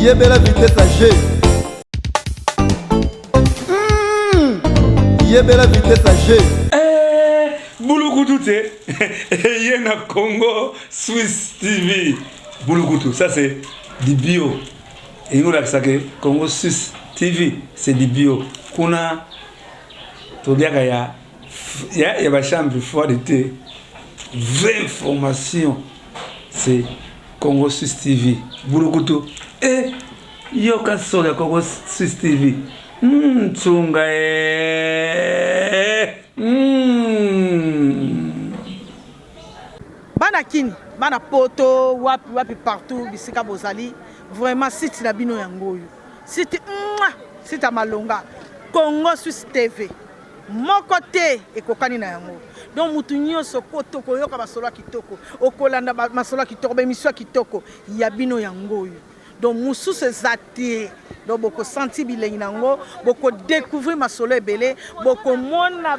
Yebela vitesse à G. Yebela vitesse à G. Bouloukou c'est Yena Congo Swiss TV. Bouloukou, ça c'est du bio. Et nous là ça que Congo Swiss TV, c'est du bio. Kuna Tobiaka ya ba chambre froide de thé. Vraie information. C'est Congo Swiss TV. Bouloukou. Et yo ka sola Congo Swiss TV. Tsunga Bana kini, bana poto, wapi partout, bisika bozali, vraiment site na bino yango yo. Site malonga, Congo Swiss TV. Moko te ekokani na yango. Donc mutu nyonso kotoko yoka basolo kitoko, okolanda masolo kitoko, bemiswa kitoko, ya bino yango yo. Donc mususu ezati, donc boko senti bilengi nango, boko découvrir masolo ebele, boko mona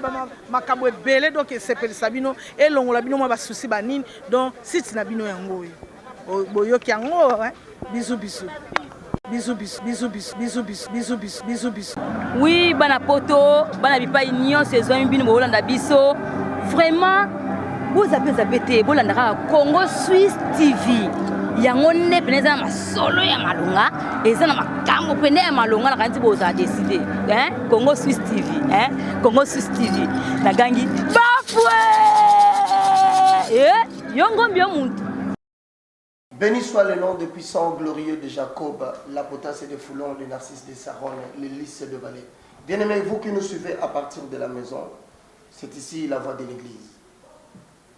makabo ebele, donc sepeli sabino et longola bino mo ba souci banine, donc site na bino yango yo. Boyoki yango, hein. Bisous bisous. Bisous bisous bisous bisous bisous bisous bisous bisous bisous. Oui, bana poto, bana bipa union saison bino bolanda biso. Vraiment, vous avez été bolanda Congo Swiss TV. Yango ne peneza masolo ya malonga, eza na makambo pene ya malonga na kanti boza décider, hein? Congo Swiss TV, hein? Congo Swiss TV. Na gangi bafwe! Yongo mbio muntu. Béni soit le nom de puissant, glorieux de Jacob, la potasse de Foulon, le narcisse de Saron, le lys de Valais. Bien-aimés, vous qui nous suivez à partir de la maison, c'est ici la voie de l'Église.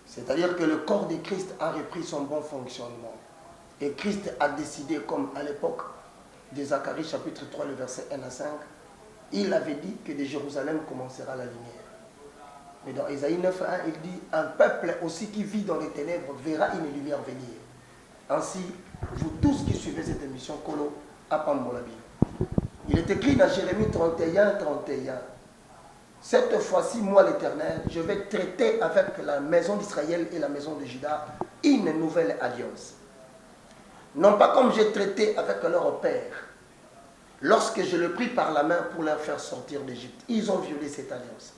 C'est-à-dire que le corps de Christ a repris son bon fonctionnement. Et Christ a décidé, comme à l'époque de Zacharie chapitre 3, le verset 1 à 5, il avait dit que de Jérusalem commencera la lumière. Mais dans Ésaïe 9, 1, il dit, un peuple aussi qui vit dans les ténèbres verra une lumière venir. Ainsi, vous tous qui suivez cette émission, Kolo, apprendre la Bible. Il est écrit dans Jérémie 31, 31. Cette fois-ci, moi l'Éternel, je vais traiter avec la maison d'Israël et la maison de Juda une nouvelle alliance. Non pas comme j'ai traité avec leur père, lorsque je le pris par la main pour leur faire sortir d'Égypte. Ils ont violé cette alliance.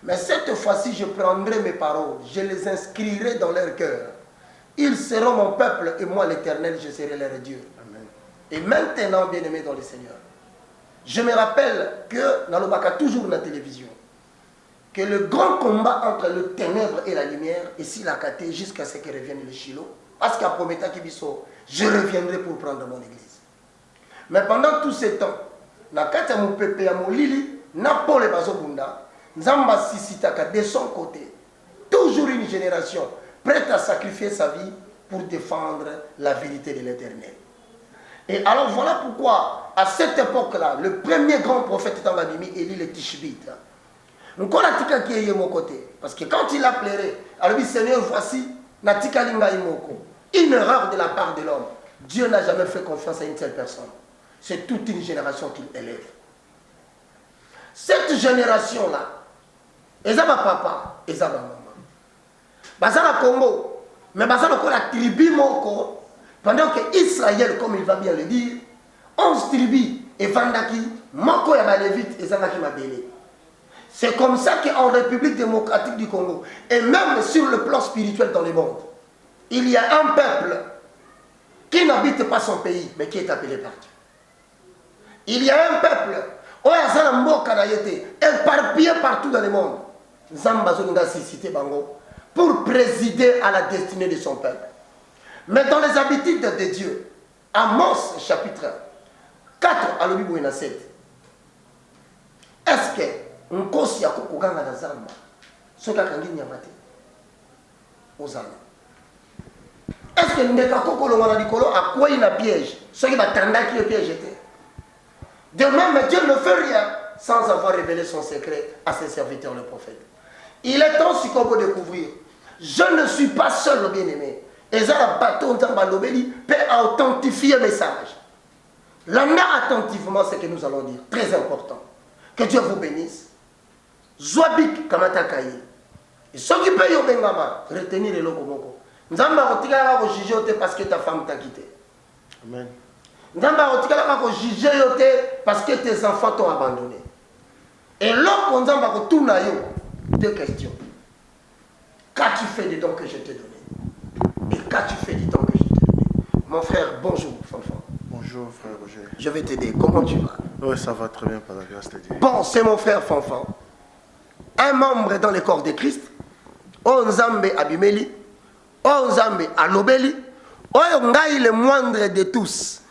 Mais cette fois-ci, je prendrai mes paroles, je les inscrirai dans leur cœur. Ils seront mon peuple et moi l'Éternel, je serai leur Dieu. Amen. Et maintenant, bien-aimés dans le Seigneur, je me rappelle que, dans le Baka, toujours dans la télévision, que le grand combat entre le ténèbre et la lumière, ici la caté jusqu'à ce que revienne le Chilo, parce qu'à Prometa Kibiso, je reviendrai pour prendre mon église. Mais pendant tout ce temps, na kata mon peuple à mon lili, na Paul et Bazobunda, Nzamba Sisitaka de son côté, toujours une génération prête à sacrifier sa vie pour défendre la vérité de l'Éternel. Et alors voilà pourquoi, à cette époque-là, le premier grand prophète dans la nuit, Élie le Tishbite. Donc on a tika qui est mon côté. Parce que quand il a pleuré, alors dit Seigneur, voici, Natika Linga Imoko. Une erreur de la part de l'homme. Dieu n'a jamais fait confiance à une seule personne. C'est toute une génération qu'il élève. Cette génération-là, Ezaba papa, Ezaba maman. Bazala Congo, mais Bazala la tribu Moko, pendant que Israël, comme il va bien le dire, 11 tribus et Vandaki, Moko et Malévite et Zanaki Mabélé. C'est comme ça qu'en République démocratique du Congo, et même sur le plan spirituel dans le monde, il y a un peuple qui n'habite pas son pays, mais qui est appelé par Dieu. Il y a un peuple, éparpillé partout dans le monde, pour présider à la destinée de son peuple. Mais dans les habitudes de Dieu, Amos chapitre 4 à l'Obibo 7, est-ce que on considère qu'on a la zamba, ce qu'a kangi nyamate, aux âmes. Est-ce que nous avons à quoi il a piège, ce qui va tendre qui le piège était. De même, Dieu ne fait rien sans avoir révélé son secret à ses serviteurs, le prophète. Il est temps si qu'on peut découvrir. Je ne suis pas seul, le bien-aimé. Et ça, la bâton peut authentifier le message. L'amener attentivement ce que nous allons dire. Très important. Que Dieu vous bénisse. Zouabik Kamatakaye. Et ceux qui payent au Bengama, retenir les locaux. Nous allons juger parce que ta femme t'a quitté. Amen. Nzamba otikala ko juger yo te parce que tes enfants t'ont abandonné. Et lorsqu'on Nzamba ko tourna yo, deux questions. Qu'as-tu fait du temps que je t'ai donné? Et qu'as-tu fait du temps que je t'ai donné? Mon frère, bonjour, Fanfan. Bonjour, frère Roger. Je vais t'aider. Comment tu vas? Oui, ça va très bien, par la grâce de Dieu. Bon, c'est mon frère Fanfan. Un membre dans le corps de Christ. Onzambe Abimeli. Onzambe Alobeli. Oyongai le moindre de tous.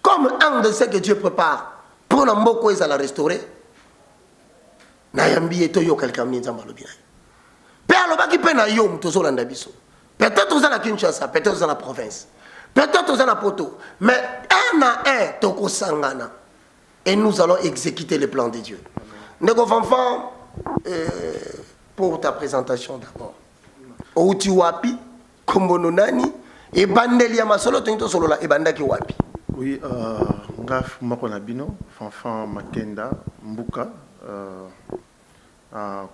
Comme un de ceux que Dieu prépare pour Namboko et à la restaurer. Nayambi et Toyo quelqu'un Nzamba Lobina. Père Lobaki Pena Yom Tozo Landabiso. Peut-être aux à la Kinshasa, peut-être aux à la province. Peut-être aux à la Poto. Mais un à un, Toko Sangana. Et nous allons exécuter le plan de Dieu. Nego Fanfan, pour ta présentation d'abord. Outi Wapi, Kombono Nani, et Bandeli Amasolo, Tinto Solola, et Bandaki Wapi. Oui, Ngaf Makonabino, Fanfan Makenda, Mbuka,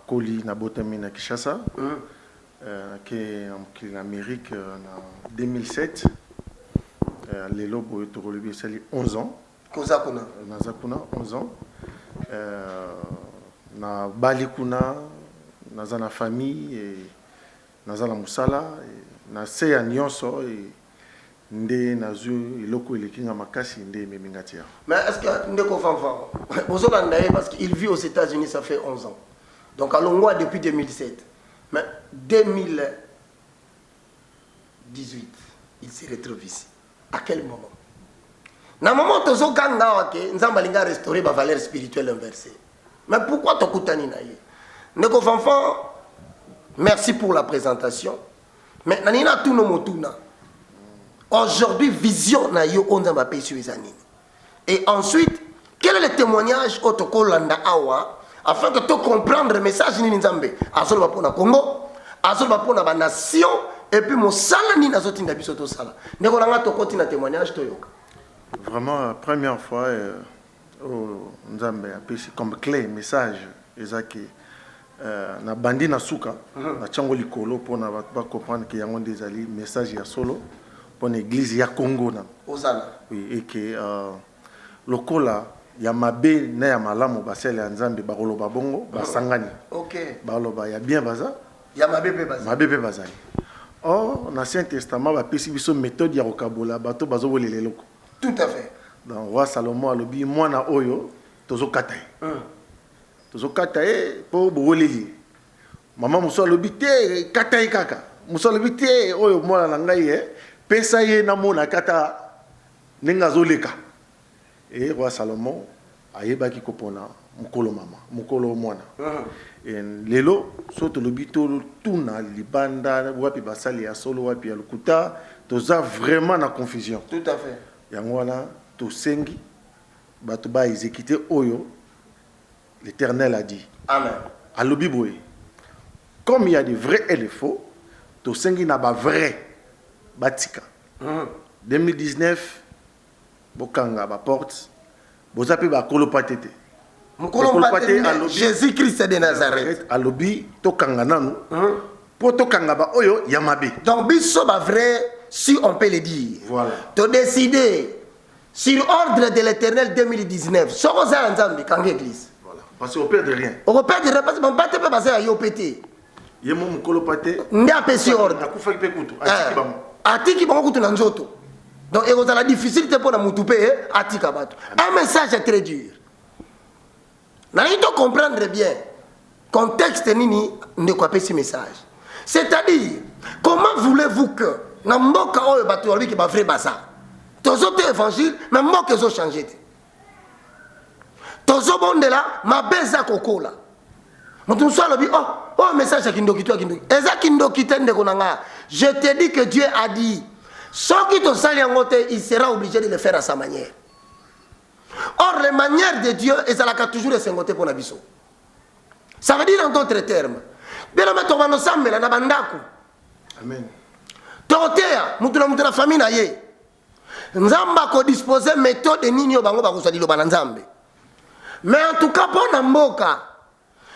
Koli Nabotami na Kishasa, qui est en Amérique en 2007. Les lobes ont relevé 11 ans. Kozakuna. Nazakuna, 11 ans. Na Balikuna, naza na famille, et naza na musala, na seya nyonso, et nde nazu iloko elekinga makasi nde memingatia. Mais est-ce que Ndeko Fanfan, parce qu'il vit aux États-Unis, ça fait 11 ans. Donc à Longwa depuis 2007. Mais 2018, il se retrouve ici. À quel moment? Na moment tozo kanga wake nzamba linga restaurer ba valeur spirituelle inversée. Mais pourquoi tokutani na ye? Ndeko Fanfan, merci pour la présentation. Mais nanina tuno motuna. Aujourd'hui vision na yo onzamba pe sur les années. Et ensuite, quel est le témoignage otoko landa awa afin que tu comprendre le message ni nzambe azolo bapona Congo, azolo bapona ba nation et puis mon sala ni nazotinda biso to sala. Ndeko langa tokoti na témoignage to yoka. Vraiment, première fois, Nzambe a pris comme clé, message, ezaki na bandi na suka, na tchango likolo pour na pas comprendre qu'il y a un des alliés message ya solo pour l'église ya Congo na. Ozala. Oui, et que lokola ya mabe na ya malamu basele ya Nzambe barolo babongo basangani. OK. Baloba ya bien baza. Ya mabe pe baza. Mabe pe bazali. Or, dans l'Ancien Testament, ba pesi biso méthode ya rokabola bato bazo bolele loko. Tout à fait. Dans roi Salomon alobi mwana oyo tozo kataye. Tozo kataye po boleli. Maman muso alobi te kataye kaka. Muso alobi te oyo mwana na ngai pesa ye na mona kata ninga zoleka. Et roi Salomon ayebaki kopona mukolo mama, mukolo mwana. Et lelo soto lobi to tuna libanda wapi basali ya solo wapi ya lukuta toza vraiment na confusion. Tout à fait. Yangwana to sengi bato ba exécuter oyo l'Éternel a dit. Amen. Alobi boye. Comme il y a des vrais et des faux, to sengi na ba vrai batika. 2019 bokanga ba porte bozape ba kolopatete. Jésus-Christ de Nazareth. Alobi to kanga nanu. Pour to kanga ba oyo yamabe. Donc biso ba vrai si on peut le dire. Voilà. Tu as décidé sur ordre de l'Éternel 2019. Ce qu'on a ensemble quand l'église. Voilà. Parce qu'on perd de rien. On perd de rien parce qu'on ne peut pas passer à Yopété. Yé mon kolopate. N'a pas sur ordre. Na kufa kipe kutu. Atiki bango kutu na nzoto. Donc il y a la difficulté pour la mutupe atika bato. Un message très dur. N'a il doit comprendre bien. Contexte nini ne quoi pas ce message. C'est-à-dire comment voulez-vous que na mboka oyo bato yalobi ki ba vrai baza tozo te évangile mais mboka ezo changer te tozo bondela mabeza kokola mutu musu alobi oh message ya kindoki to kindoki eza kindoki te ndeko na nga. Je te dis que Dieu a dit soki tosali yango te il sera obligé de le faire à sa manière. Or les manières de Dieu ezalaka toujours esengote pour na biso. Ça veut dire en d'autres termes bien mettre bano sambela na bandako. Amen. Totea mutu na famille na ye nzamba ko disposer méthode nini yo bango bakozali lo bana nzambe. Mais en tout cas pour na mboka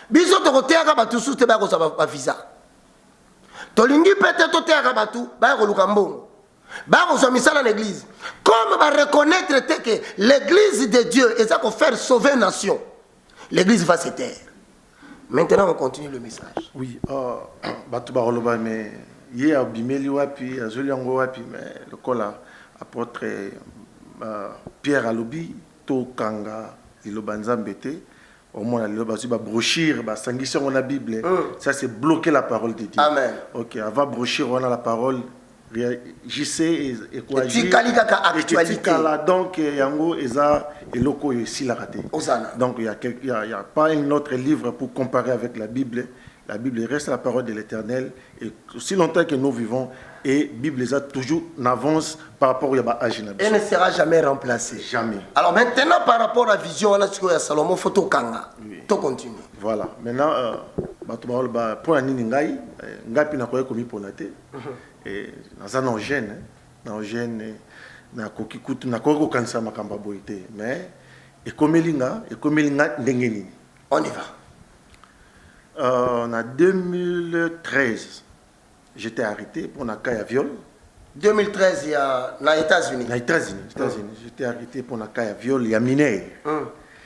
biso tokotea ka batu sute ba ko sa ba visa tolingi pete totea ka batu ba ko luka mbongo Bah, on mis ça dans l'église. Comme va reconnaître que l'église de Dieu est ça qu'on fait sauver une nation, l'église va se taire. Maintenant, on continue le message. Oui, Batoubaroloba, mais hier, Bimeli Wapi, Azoliango Wapi, mais le cola apôtre Pierre Alobi, Tokanga, Ilobanzambete, au moins, il va brochir, sanguisson on la Bible. Ça, c'est bloquer la parole de Dieu. Amen. Ok, avant brochir, on a la parole. Je sais et quoi tu actualité. Donc, Yango, Eza et Loko, ici la raté. Donc, il n'y a pas un autre livre pour comparer avec la Bible. La Bible reste la parole de l'Éternel. Et aussi longtemps que nous vivons, et la Bible est toujours en avance par rapport au âge. Elle ne sera jamais remplacée. Jamais. Alors maintenant, par rapport à la vision, on a ce qu'il y a Salomon, il faut tout continuer. Voilà. Maintenant, pour Nini Ngai, Ngai Pinakoye Komi Ponate, et dans un gène, na koki kutu na koko kansa makamba boité, mais et comme linga ndengeni. On y va. En 2013, j'étais arrêté pour un cas de viol. 2013, il y a aux États-Unis. Aux États-Unis. J'étais arrêté pour un cas de viol, il y a mineur.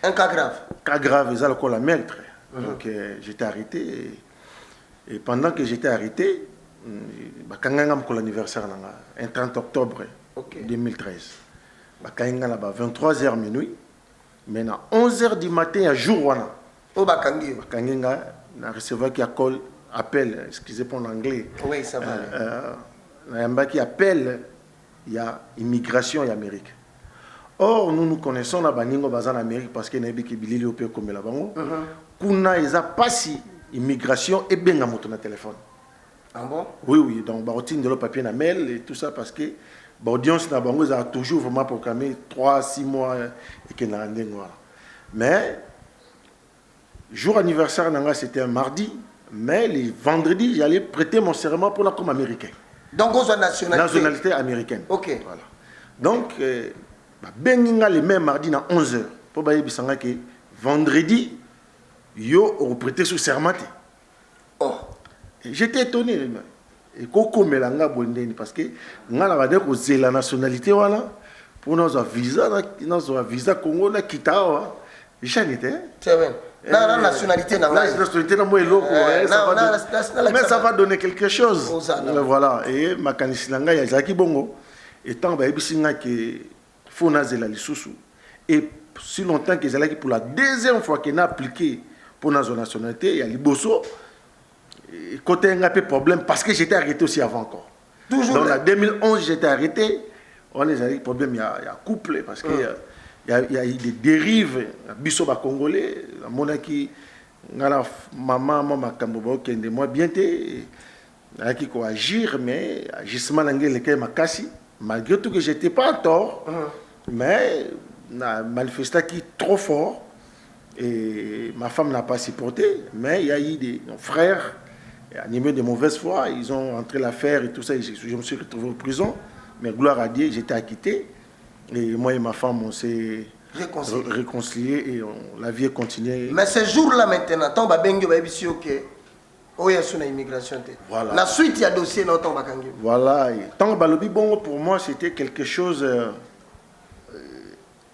Un cas grave. Cas grave, ils ont la meurtre. Donc j'étais arrêté. Et pendant que j'étais arrêté, l'anniversaire, un 30 octobre 2013. Il y a 23h minuit. Maintenant, 11h du matin, à jour, il a recevoir qui appelle, excusez pour l'anglais. Oui, ça va. Qui appelle, il y a immigration en Amérique. Or, nous connaissons la baningo en Amérique parce qu'il y a des bilili au pays comme la bango. Kuna ils a passé immigration et bien à mon téléphone. Ah bon? Oui, donc baotine de le papier na mail et tout ça parce que l'audience na bango a toujours vraiment programmé 3-6 mois et que na noir. Mais jour anniversaire c'était un mardi, mais le vendredi j'allais prêter mon serment pour la comme américain. Donc aux nationalité américaine. Ok. Voilà. Donc benginga le même mardi à 11h pour bailler bisanga que vendredi yo au prêter sous serment. Oh. J'étais étonné. Et koko melanga bondeni parce que ngala va dire que la nationalité voilà pour notre visa Congo na kitawa. J'étais. C'est vrai. La nationalité n'a pas. La nationalité n'a pas. Mais ça va donner quelque chose. Voilà. Et ma canisilanga ya zaki bongo. Et tant ba ebisinga que fona zela lisusu. Et si longtemps que zela qui pour la deuxième fois qu'il a appliqué pour notre nationalité, il y a liboso. Côté un peu problème parce que j'étais arrêté aussi avant encore. Toujours. Dans la 2011 j'étais arrêté. On a des problèmes, il y a couple parce que il y a eu des dérives. Bisoba congolais, la monarchie, maman makambo kende moi bien té, qui ko agir mais agissement l'anglais lequel m'a cassé. Malgré tout que j'étais pas en tort, mais na manifesté qui trop fort et ma femme n'a pas supporté. Mais il y a eu des frères animés de mauvaise foi, ils ont entré l'affaire et tout ça. Je me suis retrouvé en prison, mais gloire à Dieu, j'étais acquitté. Et moi et ma femme, on s'est réconciliés et la vie est continuée. Mais ce jour-là maintenant, on va bien que il y a une immigration. Voilà. La suite, il y a dossier dans ton bakangi. Voilà. Tant que bon, pour moi, c'était quelque chose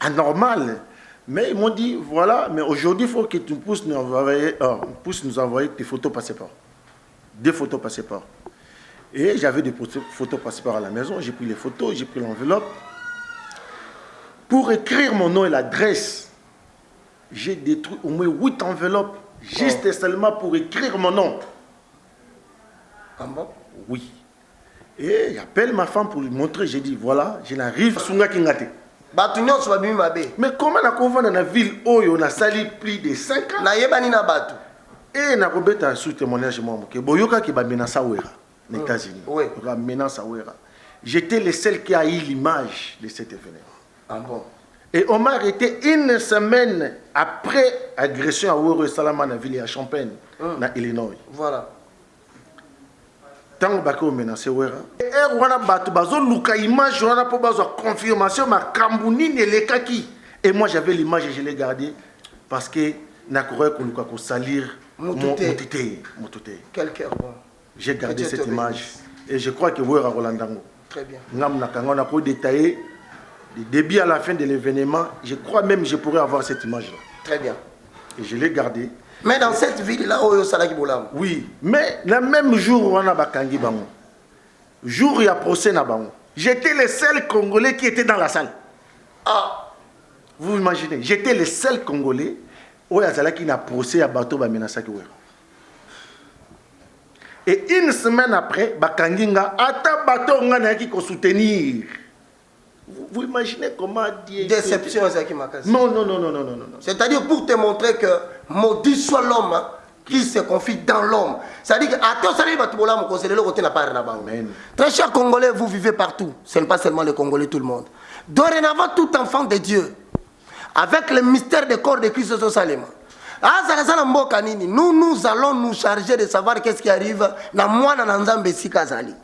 anormal. Mais ils m'ont dit, voilà, mais aujourd'hui, il faut que tu puisses nous envoyer tes photos passeport. Des photos passeport. Et j'avais des photos passeport à la maison. J'ai pris les photos, j'ai pris l'enveloppe. Pour écrire mon nom et l'adresse, j'ai détruit au moins 8 enveloppes, juste et seulement pour écrire mon nom. Ah bon? Oui. Et j'appelle ma femme pour lui montrer. J'ai dit, voilà, je n'arrive pas à Kingate. Mais comment on a convaincu dans la ville où on a sali plus de 5 ans? Et na robeta sous témoignage moi que boyoka qui ba menace Wera aux États-Unis. Oui. Menace Wera. J'étais le seul qui a eu l'image de cet événement. Ah bon. Et on m'a arrêté une semaine après agression à Wera Salama na ville à Champagne, na Illinois. Voilà. Tant que menacé Wera. Et on a battu bazo luka image on a pour bazo confirmation ma Kambouni ne le kaki. Et moi j'avais l'image et je l'ai gardée parce que na courait qu'on salir mon touté. Quel cœur bon. J'ai gardé cette image et je crois que Wera Rolandango. Très bien. On a détaillé du début à la fin de l'événement. Je crois même que je pourrais avoir cette image-là. Très bien. Et je l'ai gardée. Mais dans cette ville-là, oui, mais le même jour où on a Bakangi Bango, jour où il y a procès na Bango, j'étais le seul Congolais qui était dans la salle. Ah, vous imaginez, j'étais le seul Congolais où il y a qui a procès à Bato Bamenasaki. Et une semaine après, Bakangi nga ata Bato ngana qui soutenir. Vous imaginez comment dire. Déception, c'est qui m'a cassé. Non. C'est-à-dire pour te montrer que maudit soit l'homme qui se confie dans l'homme. C'est-à-dire que très chers Congolais, vous vivez partout. Ce n'est pas seulement les Congolais, tout le monde. Dorénavant, tout enfant de Dieu, avec le mystère du corps de Christ au Salem. Nous allons nous charger de savoir qu'est-ce qui arrive dans moi, dans Nzambe Sikazali.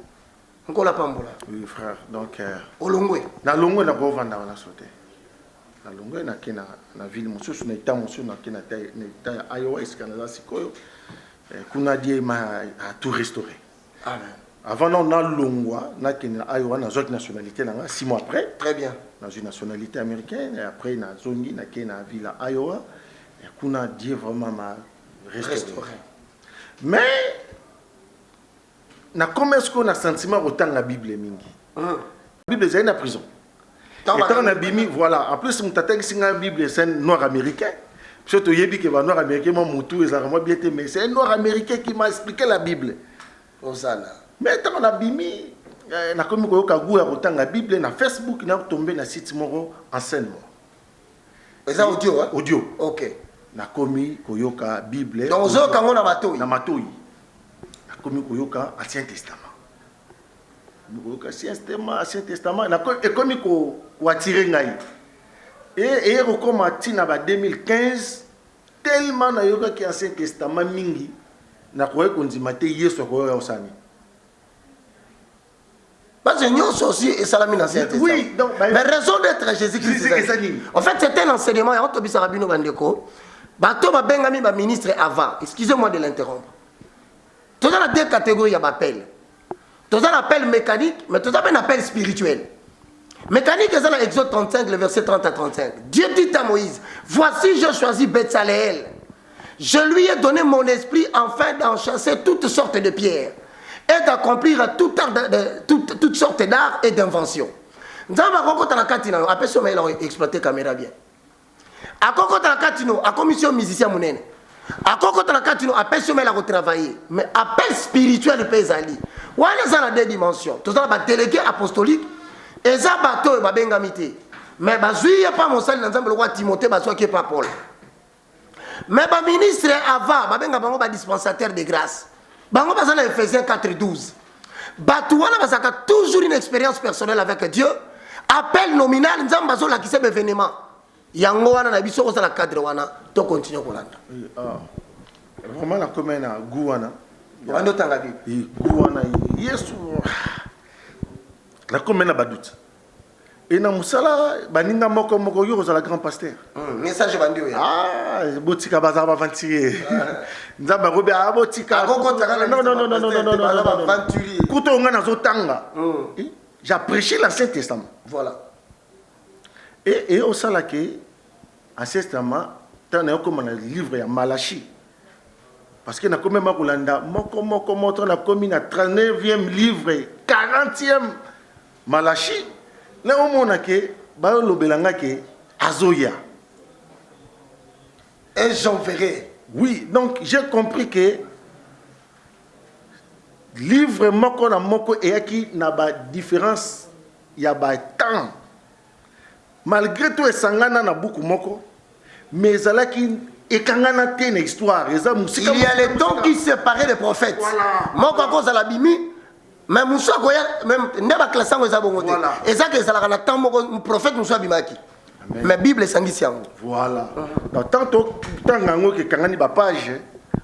Oui, frère. Donc, Olongwe. na Longwe na Bovanda on a sauté. Na Longwe na kina na ville mosusu na ita mosusu na kina ta na Iowa Canada sikoyo. Kuna die ma a tout restauré. Amen. Avant on a Longwa na kina Iowa na autre nationalité là 6 mois après. Très bien. Dans une nationalité américaine et après na zongi na kina ville Iowa. Et kuna die vraiment ma restauré. Mais na comment est-ce qu'on a sentiment autant la Bible mingi. La Bible c'est une prison. Et quand on a bimi voilà, en plus mon tata qui la Bible c'est un noir américain. Surtout yebi que va noir américain mon mutu et ça moi bien mais c'est un noir américain qui m'a expliqué la Bible. Osana. Mais quand on a bimi na comme ko ka gou ya autant la Bible na Facebook na tombé na site moro enseignement. Et ça audio hein? Audio. OK. Na komi koyoka Bible. Donc zo kango na matoi. Na matoi. Comme koyoka Ancien Testament. Koyoka Ancien Testament et comme ko attirer ngai. Et comme atina ba 2015 tellement na yoka ki Ancien Testament mingi na koye konzima te Yesu ko ya osani. Parce que nous aussi et salami dans Ancien Testament. Oui, donc mais raison d'être Jésus-Christ. En fait, c'était un enseignement et on to bisa rabino bandeko. Bato ba bengami ba ministre avant. Excusez-moi de l'interrompre. Tout ça, deux catégories d'appel. Tout ça, l'appel mécanique, mais tout ça, un appel spirituel. Mécanique, c'est dans l'Exode 35, le verset 30 à 35. Dieu dit à Moïse, voici, j'ai choisi Betsaleel. Je lui ai donné mon esprit afin d'enchasser toutes sortes de pierres et d'accomplir toutes sortes d'arts et d'inventions. Nous avons exploité la caméra bien. À la commission musicien Mounene. À quoi tu as appel sur la retravailler, mais appel spirituel paysanni. Où est la deux dimensions? Tout ça va délégué apostolique et ça bateau va bengamité. Mais bazui pas mon salut dans le roi Timothée basoa qui est pas Paul. Mais ba ministre avant ba benga bango ba dispensateur de grâce. Bango ba dans Ephésiens 4:12. Batouana basaka toujours une expérience personnelle avec Dieu. Appel nominal nzamba zo la qui c'est événement. Yango wana na biso ko sala cadre wana to continue kolanda. Vraiment la commune à Gouana. Ando tanga bi. Gouana Yesu. La commune à Badout. Et na musala baninga moko yo za la grand pasteur. Message bandi oya. Ah, botika baza ba venturier. Nzamba robe a botika. Non. Kuto ngana zo tanga. J'ai prêché l'Ancien Testament. Voilà. Et au salake, Ancien Testament, tu as comme un livre de Malachi. Parce que nous avons comme on a commis le 39e livre, 40e Malachi. Là, on a que Azoya. Et j'en verrai. Oui, donc j'ai compris que livre moko na moko et qui n'a pas différence, il y a pas temps. Malgré tout, Sangana na beaucoup moko, mais Zalaki et Kangana tient une histoire. Il y a les temps qui séparaient les prophètes. Moko cause à la bimi, mais Moussa Goya, même Neba Klassango Zabongote. Et ça que ça la temps moko prophète Moussa Bimaki. Mais la Bible est sanguisienne. Voilà. Donc tantôt tangango que Kangani ba page.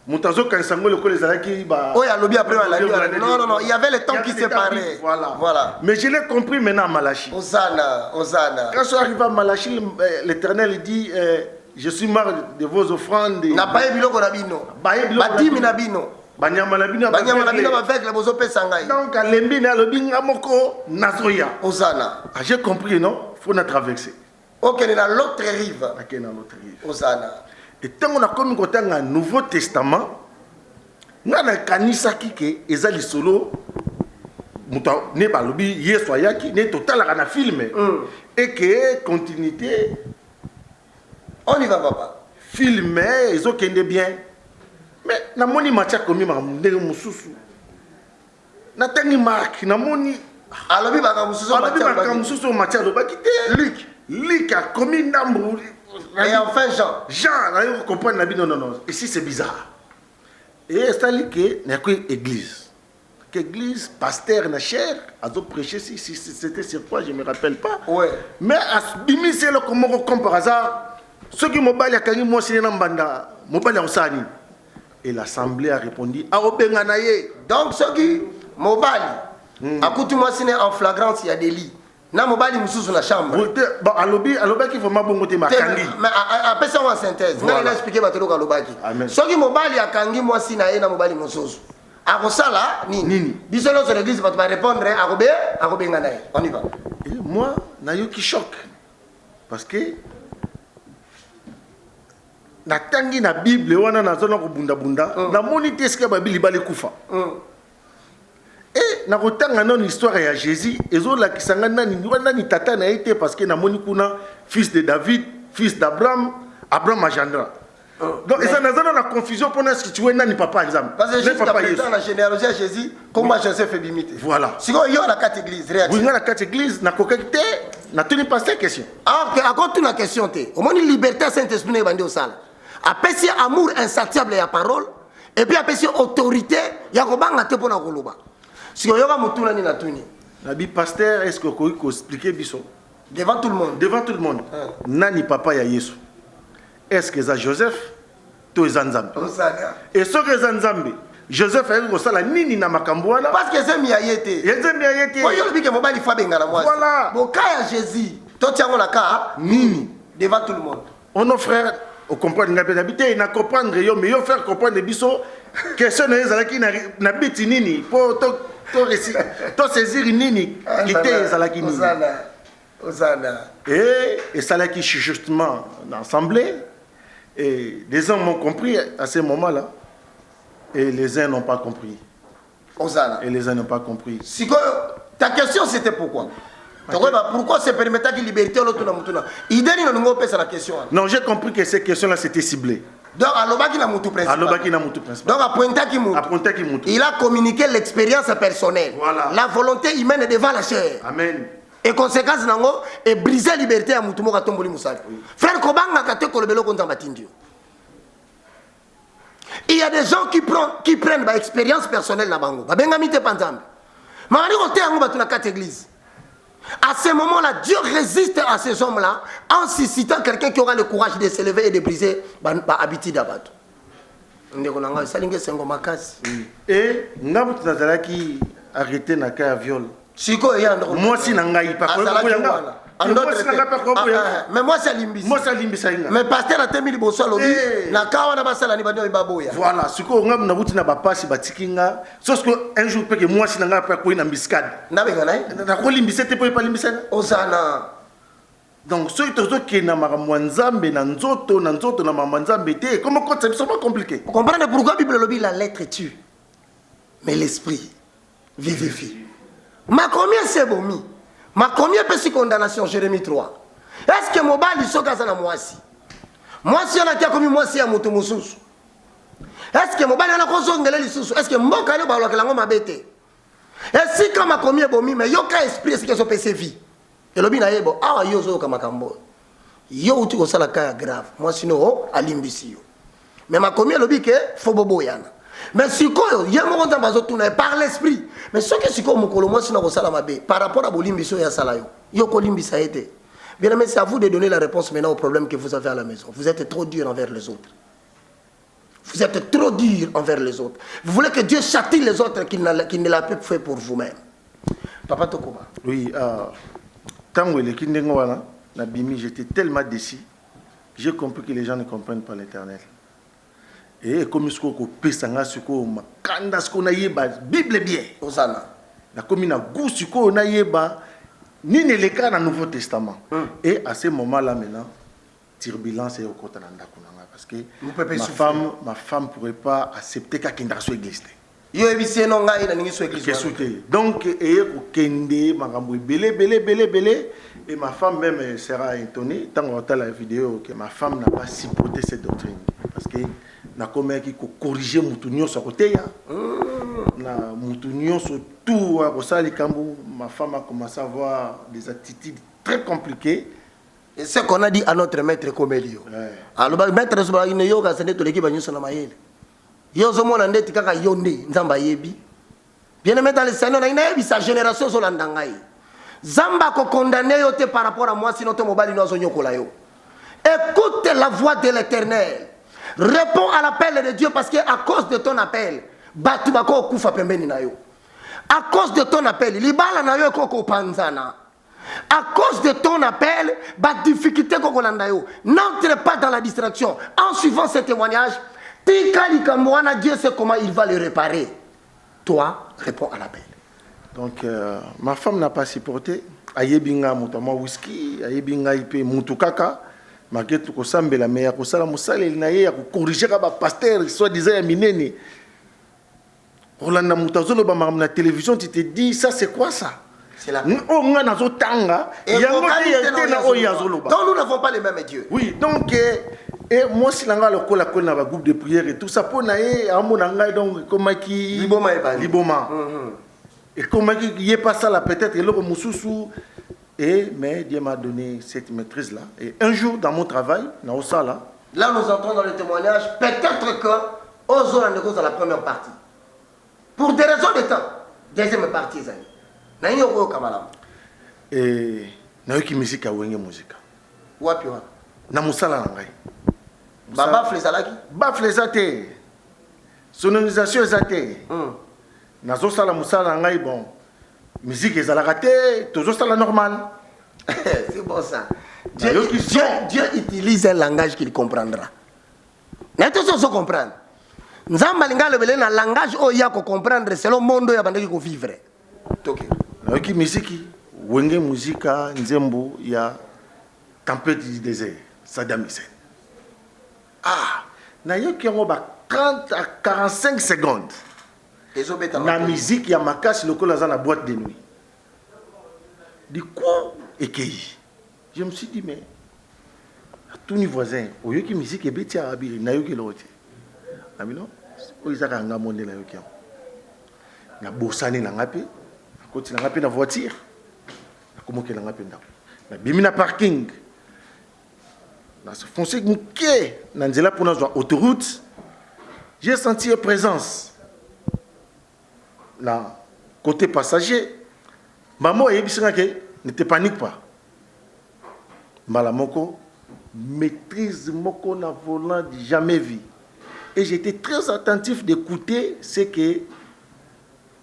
Montazo Kansango le les Zalaki ba. Oh, il y a lobby après non, il y avait les temps qui séparaient. Voilà. Mais je l'ai compris maintenant à Malachi. Osana. Quand je arrive à Malachi, l'Éternel dit je suis marre de vos offrandes. Na baye biloko na bino. Batimi na bino. banyama na bino avec bozo pesa ngai. Donc alembi na lobi ngamoko nazoya. Osana. Ah, j'ai compris non, faut na traverser. OK, na l'autre rive. OK, na l'autre rive. Osana. Et tant on a comme côté un Nouveau Testament, na na kanisa kike ezali solo muta ne ba lobi yeso yaki ne total na film et que continuité on y va papa. Film ezo kende bien. Mais na moni macha komi ma ndenge mususu. Na tangi mark na moni alobi baka mususu macha lo bakite Luc a commis nambu. Et enfin Jean, on comprend la vie, non. Ici c'est bizarre. Et c'est là que n'y a que église. Église, pasteur, na cher, a donc prêché si c'était sur quoi, je me rappelle pas. Ouais. Mais à Bimi c'est là comme par hasard, ceux qui m'ont balé à Kani moi c'est nambanda, m'ont balé au Sani. Et l'assemblée a répondu à Obenganaye. Donc ceux qui m'ont balé, à côté moi c'est en flagrance il y a des lits. Na mobali mususu na chambre. Bon alobi qui faut mabongote makangi. Mais après ça en synthèse, na il a expliqué batelo ka lobaki. Soki mobali akangi moi si na ye na mobali mususu. Akosala nini? Bisolo sur l'église va te répondre akobe ngana. On y va. Et moi na yo qui choc. Parce que na tangi na Bible wana na zona ko bunda na moni teske ba Bible bale kufa. Et na kotanga non histoire ya Jésus ezo la kisanga nani tata na été parce que na moni kuna fils de David, fils d'Abraham, Abraham agendra. Donc ça na zona la confusion pour ce que tu vois nani papa exemple. Parce que jusqu'à présent la généalogie de Jésus comment Joseph est bimité. Voilà. Si on y a la quatre églises réaction. Oui, la quatre églises na kokete na tenu pas cette question. Ah OK, à contre la question té. Au moins une liberté Saint-Esprit bandi au sala. Apesi amour insatiable ya parole et puis apesi autorité ya kobanga te pona koloba. Si on y a mutuna ni natuni. Nabi pasteur est-ce que vous pouvez expliquer biso devant tout le monde. Devant tout le monde. Nani papa ya Yesu. Est-ce que c'est Joseph to Zanzambe? Et ce que Zanzambe Joseph a eu ça nini na makambo wana parce que c'est miayete. Yeze miayete. Oyo lobi ke mobali fa benga na moi. Voilà. Boka ya Jésus. To tiango na ka nini devant tout le monde. On nos frères au comprendre ngapé habiter na comprendre yo mais yo faire comprendre biso question na ezalaki na biti nini pour to saisir nini l'ité ezalaki nini. Osana. Et ça là qui justement l'assemblée et les hommes ont compris à ce moment-là et les uns n'ont pas compris. Osana. Et les uns n'ont pas compris. Si ta question c'était pourquoi? Pourquoi se permettre que liberté l'autre na mutuna? Ideni no ngo pesa la question. Non, j'ai compris que ces questions-là c'était ciblé. Donc alobaki na mutu principal. Alobaki na mutu principal. Donc appointaki mutu. Il a communiqué l'expérience personnelle. Voilà. La volonté humaine devant la chair. Amen. Et conséquence nango et briser la liberté à mutu moka tomboli musali. Frère Kobanga kate kolobelo konza matindio. Il y a des gens qui prennent ba expérience personnelle na bango. Ba benga mite panzambe. Mangani kote yango batu na quatre églises. À ce moment-là, Dieu résiste à ces hommes-là en suscitant quelqu'un qui aura le courage de s'élever et de briser l'habitude d'abattre. Et nous qui arrêté na ka viol. Moi si nangai pas mais moi c'est limbisi. Moi c'est limbisi. Mais pasteur a temi liboso lobi na kawa na basala ni bano baboya. Voilà, ce ko ngam na buti na ba pasi batikinga. Sauf que un jour peut que moi si nanga pas ko na biscade. Na benga nai. Na ko limbisi te pas limbisi. Osana. Donc ceux qui na makamwanzambe na nzoto na mamanzambe te. Comment c'est pas compliqué. Vous comprenez pourquoi la Bible lobi la lettre tue mais l'esprit vivifie. Ma combien c'est bomi? Ma combien de condamnation Jérémie 3? Est-ce que mobali soka sana mwasi? Mwasi ana kia komi mwasi ya mutu mususu. Est-ce que mobali ana kozongela lisusu? Est-ce que mboka le balwa kelango mabete? Et si kama combien bomi mais yoka esprit est-ce que so pese vie? Et lobi na yebo awa yo zo kama kambo. Yo uti ko sala kaya grave. Moi sino alimbisi yo. Mais ma combien lobi ke fo bobo yana. Mais si quoi, il y a un moment où par l'esprit. Mais ce que c'est comme moi, c'est par rapport à Bolimbiso et à Salayo. Yokolimbiso a été. Bien aimé, c'est à vous de donner la réponse maintenant au problème que vous avez à la maison. Vous êtes trop dur envers les autres. Vous êtes trop dur envers les autres. Vous voulez que Dieu châtie les autres qu'il ne l'a pas fait pour vous-même. Papa Tokoma. Oui, tant que j'étais tellement déçu, j'ai compris que les gens ne comprennent pas l'Éternel. Et comme ce qu'on peut s'en assurer, quand ce qu'on a yéba Bible bien. Osana. La commune a goût ce qu'on a yéba ni ne les cas dans le Nouveau Testament. Et à ce moment-là maintenant, turbulence est au côté de parce que ma femme pourrait pas accepter qu'elle soit église. Yo ebisi no ngai na ningi so église. Donc et ko kende makambo belé et ma femme même sera étonnée tant on entend la vidéo que ma femme n'a pas supporté cette doctrine parce que na comme qui ko corriger mutunyo sur côté ya na mutunyo sur tout à Rosali Kambu. Ma femme a commencé à avoir des attitudes très compliquées. Et ce qu'on a dit à notre maître Komelio. Alors maître Soba ine yoga sene to l'équipe banyo na mayele. Yo zo mona ndeti kaka yonde nzamba yebi. Bien aimé dans le Seigneur na ina yebi sa génération zo landangai. Zamba ko condamné yo te par rapport à moi sinon to mobali no zo nyokola yo. Écoute la voix de l'Éternel. Réponds à l'appel de Dieu parce que à cause de ton appel, batu bako kufa pembeni na yo. À cause de ton appel, libala na yo koko panzana. À cause de ton appel, ba difficulté koko landa yo. N'entre pas dans la distraction. En suivant ce témoignage, Dieu sait comment il va le réparer. Toi, réponds à l'appel. Donc, ma femme n'a pas supporté. Ayebinga mutama whisky, ayebinga ipe mutukaka. Maketu ko sambela meya ko sala musale na ye ya ko corriger ka ba pasteur soit disant ya minene. Rolanda mutazolo ba na télévision tu te dis ça c'est quoi ça? C'est la oh nga nazo tanga yango te na o yazolo ba. Donc nous n'avons pas les mêmes dieux. Oui, donc et moi si langa le kola kola ba groupe de prière et tout ça pour na ye amona ngai donc comme qui liboma e bali. Liboma. Et comme qui y pas ça là peut-être le mususu. Et mais Dieu m'a donné cette maîtrise là. Et un jour dans mon travail, dans ça là. Là nous entrons dans le témoignage. Peut-être que Ozo la négoce dans la première partie. Pour des raisons de temps. Deuxième partie zani. Na yo ko kamala. Et na yo ki musique a wenge musique. Wapi wa? Na musala na ngai. Baba flezalaki. Ba flezate. Sonorisation ezate. Nazo sala musala na ngai bon. Musique est à la raté, toujours ça la normale. C'est bon ça. Dieu utilise un langage qu'il comprendra. Mais tout ça, comprendre. Nous avons un langage où il y a comprendre selon le monde où il y a vivre. Ok. Avec musique, Wenge Musica, Nzembo, il y a Tempête du désert, Saddam Hussein. Ah, il y a 30 à 45 secondes. La musique, il y a ma casse, le col dans la boîte de nuit. Du coup, je me suis dit, mais tous les voisins, au lieu que la musique est bêtise à habiller, il n'y a que l'autre. Non, ils ont un monde là. Il y a bossani dans la paix, quand il y a dans la voiture, comment il y a dans la paix. Il y a un parking. Dans ce foncé, dans l'autoroute, j'ai senti une présence. Là, côté passager, maman ne te panique pas. Malamoko maîtrise moko na volant jamais vu. Et j'étais très attentif d'écouter ce que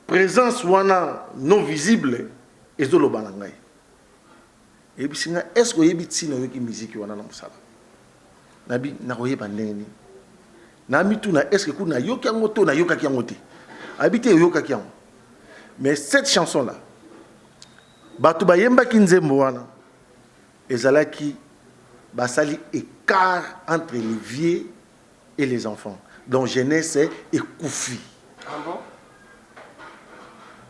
présence wana non visible et zolo banangai. Et puis est-ce que yebi tsina yoki musique wana na musala. Nabi na koyeba ndenge. Na mitu na est-ce que kuna yoki ngoto na yoka ki ngote. Habité yoka ki ngo. Mais cette chanson là Batu bayemba kinzembo wana ezalaki basali écart entre les vieux et les enfants. Donc jeunesse et koufi. Ah bon?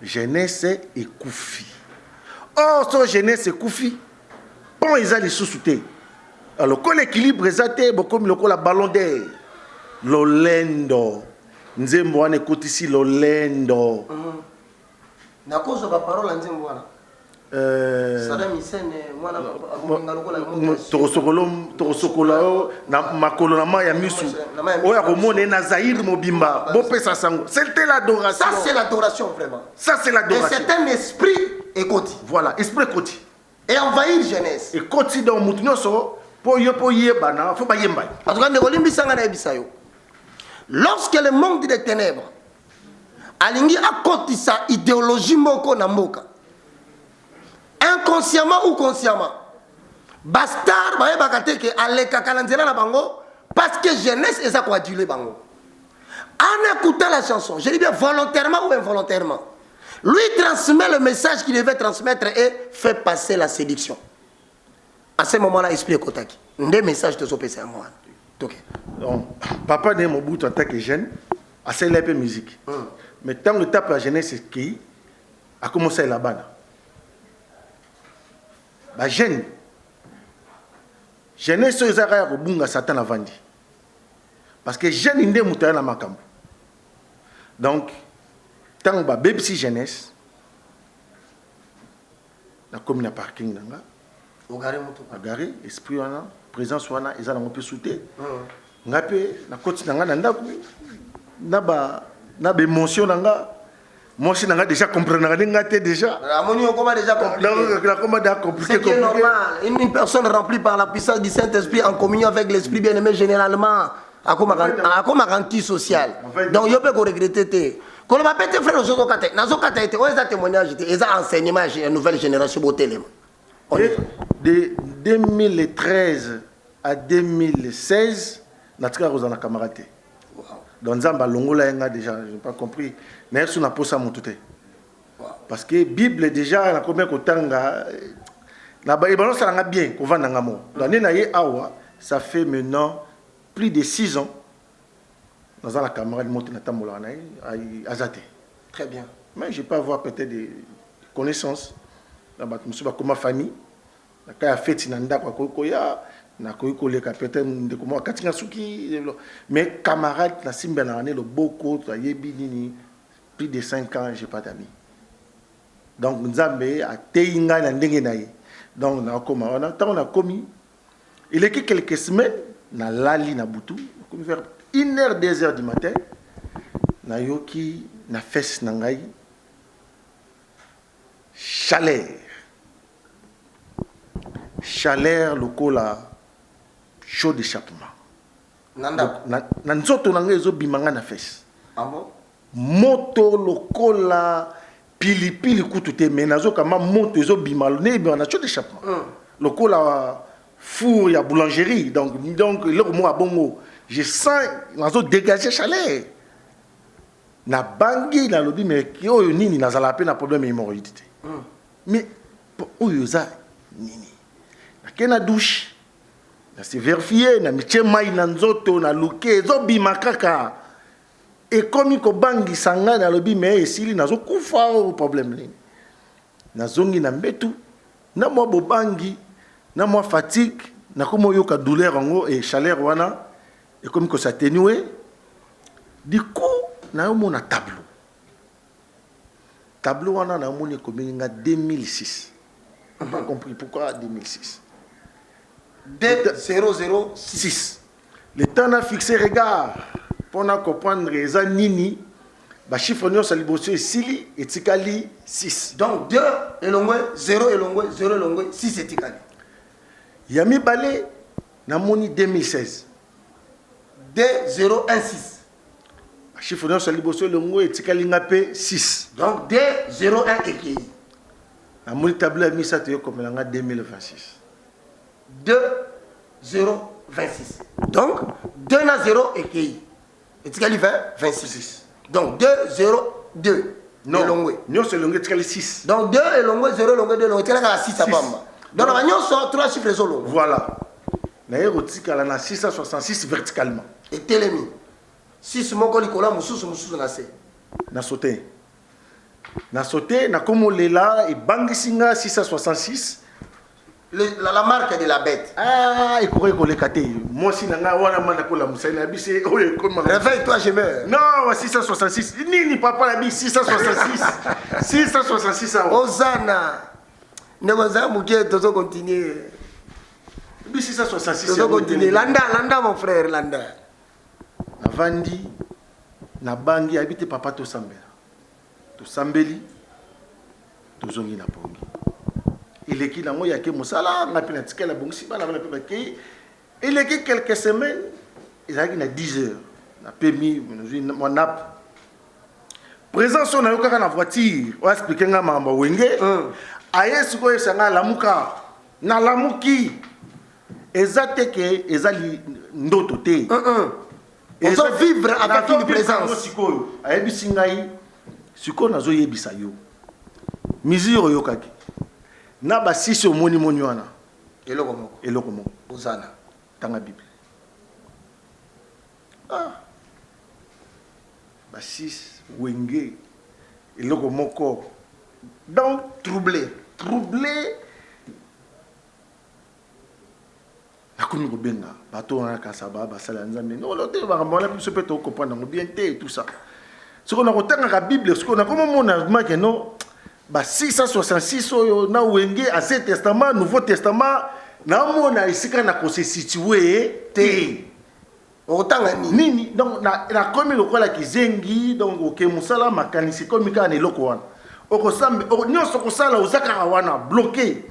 Jeunesse et koufi. Oh, so jeunesse et koufi. Bon, ils allaient sous-souter. Alors, quand l'équilibre est athée, comme le ballon d'air, l'olendo. Nzembo wana écoute ici l'olendo. Na cause de la parole à Nzembo wana. Saddam Hussein mwana Torosokolao na makolo na ma ya misu oya komone na Zahir Mobimba bopesa sango. C'était l'adoration. Ça c'est l'adoration vraiment. Ça c'est l'adoration. Et c'est un esprit écoti. Voilà, esprit écoti. Et envahir jeunesse. Écoti dans mutunyoso po yeba na fo ba yemba. En tout cas nekolimbi sanga na ebisayo. Lorsque le monde des ténèbres alingi akotisa idéologie moko na mboka. Inconsciemment ou consciemment, bastard baye bakate ke aleka kalanzela na bango parce que jeunesse eza coadulé bango. En écoutant la chanson, je dis bien volontairement ou involontairement, lui transmet le message qu'il devait transmettre et fait passer la séduction. À ce moment-là, explique Kotaki. Des messages de son PC à moi. Donc, papa de Mobutu en tant que jeune, a fait la musique. Mais tant que tape la jeunesse qui a commencé là-bas. La jeune, jeunesse aux arrêts au bunga Satan a vendu. Parce que jeune inde moutarde na makambo. Donc, tant que baby si jeunesse, la commune parking nanga. Garé, esprit wana, présence wana, ils ont un peu sauté. Ngapé, na côté nanga nanda na émotion nanga. Moi si nanga déjà comprendre ngate déjà. Ramoni on comment déjà compliqué. C'est normal. Une personne remplie par la puissance du Saint-Esprit en communion avec l'Esprit bien-aimé généralement a comme garantie sociale. Donc je peux regretter. Quand on m'appelle frère Zokate, Nazokate était où est témoignage et ça enseignement à la nouvelle génération botelem. De 2013 à 2016, Natka Rosana camarade. Dans Zamba Longola Enga déjà, je n'ai pas compris. Mais on a posé mon tout. Parce que Bible déjà, on a combien de temps ça a bien qu'on va dans l'amour. L'année naïe awa, ça fait maintenant plus de 6 ans. Dans la camarade monte na tamola naïe azate. Très bien. Mais je peux avoir peut-être des connaissances. Monsieur comme ma famille. Na kaya fête nanda kwa koya. Na koyiko leka peut-être de comment katinga suki. Mais camarade na simba na année le boko to yebi nini. Plus de 5 ans, je n'ai pas d'amis. Donc, nous avons donc, on a commis. Il est que quelques semaines, na lali na butu, vers 1h, 2h du matin, na yoki na fesse nangai chaleur. Chaleur lokola chaud d'échappement. Nanda. Na nzoto nangai zo bimanga na fesse. Ah bon? Moto lokola pilipili kutute menazo kama moto ezo bimalo ne bi on a chaud d'échappement. Lokola four ya boulangerie donc le mo abongo je sens nazo dégager chaleur. Na bangi na lobi mais oyo nini nazala pe na problème hémorroïde. Mais oyo za nini. Na kena douche. Na se vérifier na miche mai na nzoto na luke zo bimakaka. Et comme il bangi sanga na lobi mais esili nazo kufa au problème ni nazongi na mbetu na mo bobangi na mo fatigue na komo yoka douleur ngo et chaleur wana et comme que ça atténué du coup na yo mona tableau wana na moni comme nga 2006 on pas compris pourquoi 2006 D006 le temps a fixé regard pour comprendre les nini, bah chiffre nous ça libosé sili et tikali 6. Donc 2 elongwe 0 elongwe 0 elongwe 6 et tikali. Yami balé na moni 2016. D016. Chiffre nous ça libosé elongwe et tikali ngapé 6. Donc D01 eki. Na moni tableau mi ça te comme nga 2026. 2026. Donc 2 na 0 eki. Et tu as 26. Donc 2, 0, 2. Non, nous c'est l'ongé, tu as 6. Donc 2 et l'ongé, 0 et l'ongé, 2 l'ongé, tu as 6 à Bamba. Donc nous avons 3 chiffres solo. Voilà. L'aérotique, elle a 666 verticalement. Et télémi. 6 mon Nicolas, Moussous, na sé. Na sauté. Na sauté, na comme on est là, et Bangisinga 666. La marque de la bête. Ah, il pourrait qu'on l'écarte. Moi, si nanga wana manda ko la musaina bise, oye comme réveille-toi, je meurs. Non, 666. Ni papa la bi 666. 666 à Osana. Ne vas mouké tozo continuer. Bi 666. Tozo continuer. Landa mon frère, Landa. Avandi na bangi habite papa to sambela. To sambeli. To zongi na pongi. Il est qui dans moi, il y a qui moussala, on a pu n'attiquer la bonne cible, on a pu qui. Il est qui quelques semaines, il a 10 heures, on a permis, mon nappe. Présence, on a eu quand la voiture, on a expliqué à ma wenge. Aïe, ce que c'est la mouka, na la mouki. Exacte que ezali ndoto te. On doit vivre avec une présence. Ayebisi ngai siko nazo yebisa yo. Miziro yo kaki. Na ba sisi omoni moni wana. Eloko moko. Eloko moko. Ozana. Tanga Bible. Ah. Ba sisi wenge. Eloko moko. Donc troublé. Nakomi kobenga bato wana kasaba basala nzambe no lote bakamona biso pe to comprendre ngo bien té tout ça ce qu'on a retenu la Bible ce qu'on a comment mon argument que non ba 666 oyo na wenge Ancien Testament Nouveau Testament na mona isika na ko se situer té otanga nini donc na komi lokola kizengi donc OK musala makanisi komi kana eloko wana okosambe nyonso kosala ozaka wana bloqué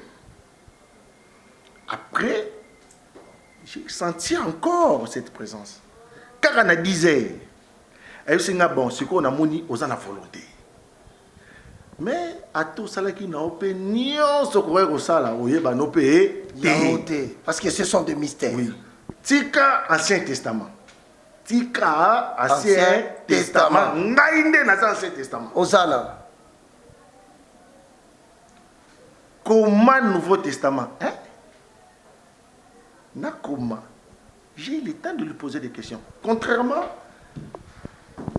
après. J'ai senti encore cette présence. Car on a disait, bon, ce qu'on a moni, aux la volonté. Mais à tout ça qui n'a opinion, ce qu'on a au sala, au yeba no payé, parce que ce sont des mystères. Oui. Tika Ancien Testament. Tika Ancien Testament. Ngaïnde na Ancien Testament. Au sala. Comment Nouveau Testament? Hein? Nakoma, j'ai eu le temps de lui poser des questions. Contrairement,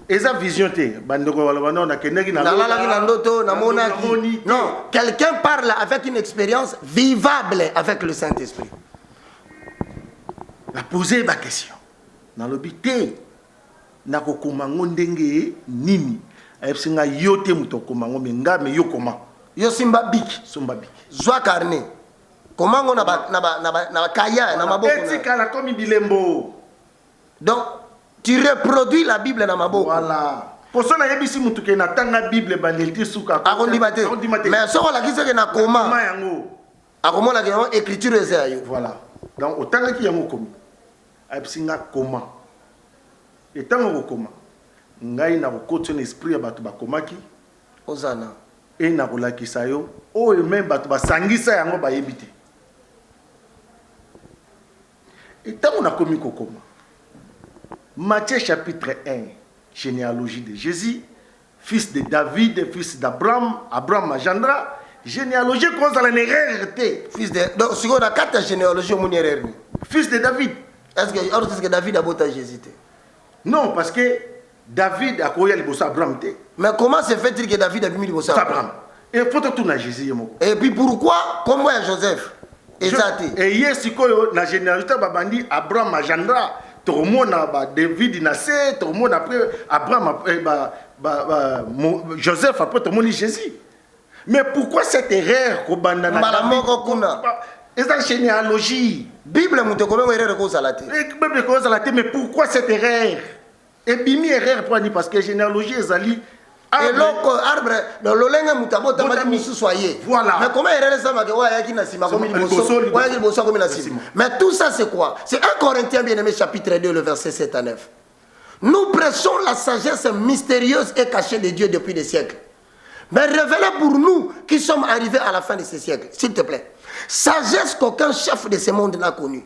esa vision te, non, quelqu'un parle avec une expérience vivable avec le Saint-Esprit. La poser ma question. Dans l'obité, nakokoma ngondenge nini. Ayepsinga yote mutokomango menga me yokoma. Yo simba bik. Somba bik. Zwa carnet. Comment on a kaya na maboko na comme bilembo. Donc tu reproduis la Bible na maboko. Voilà. Pour ça na yebisi mutu ke na tanga Bible bandelti suka. Akondimate. Mais so la kise ke na koma. Koma yango. Akomona ke écriture eza yo. Voilà. Donc otanga ki yango komi. Ayebsinga koma. Etango koma. Ngai na kokotso esprit ya batu bakomaki. Ozana. Et na kolakisa yo. O même batu basangisa yango bayebite. Et tant on a commis Kokoma, Matthieu chapitre 1, généalogie de Jésus, fils de David, fils d'Abraham, Abraham Agendra, généalogie cause à la nérérité. Fils de. Donc, si on a 4 généalogies, on est fils de David. Est-ce que David a beau Jésus? Non, parce que David a connu le bossa Abraham. Mais comment se fait-il que David a mis le bossa Abraham? Et il faut tout à Jésus. Et puis pourquoi, comment est Joseph? Et hier, si la généalogie babandi Abraham Agendra, tout le monde a David Nassé, tout le monde après Abraham, Joseph après tout le monde Jésus. Mais pourquoi cette erreur qu'au bandana? Et la généalogie. Bible monte comment erreur cause à la tête. Bible cause à la tête, mais pourquoi cette erreur? Et bimi erreur pour dire parce que généalogie est allée. Et l'autre arbre, dans le linge mutabo tamadi musu soyez. Voilà. Mais comment erreur ça ma wa yaki na sima comme il bosso comme na sima. Mais tout ça c'est quoi? C'est 1 Corinthiens bien-aimé chapitre 2 le verset 7 à 9. Nous prêchons la sagesse mystérieuse et cachée de Dieu depuis des siècles. Mais révélée pour nous qui sommes arrivés à la fin de ces siècles, s'il te plaît. Sagesse qu'aucun chef de ce monde n'a connue.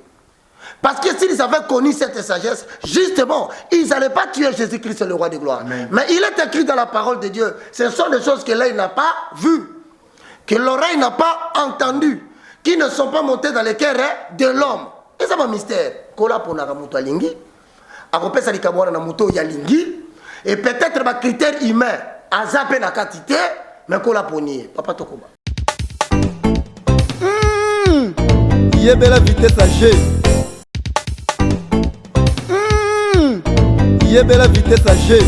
Parce que s'ils avaient connu cette sagesse, justement, ils n'allaient pas tuer Jésus-Christ, le roi de gloire. Amen. Mais il est écrit dans la parole de Dieu, ce sont des choses que l'œil n'a pas vues, que l'oreille n'a pas entendues, qui ne sont pas montées dans le cœur de l'homme. Et ça va un mystère. Et peut-être un critère humain, à zapper la quantité, mais qu'on l'a pogné. Papa Tokoba. Yebela vitesse à G. Yebela vitesse à G.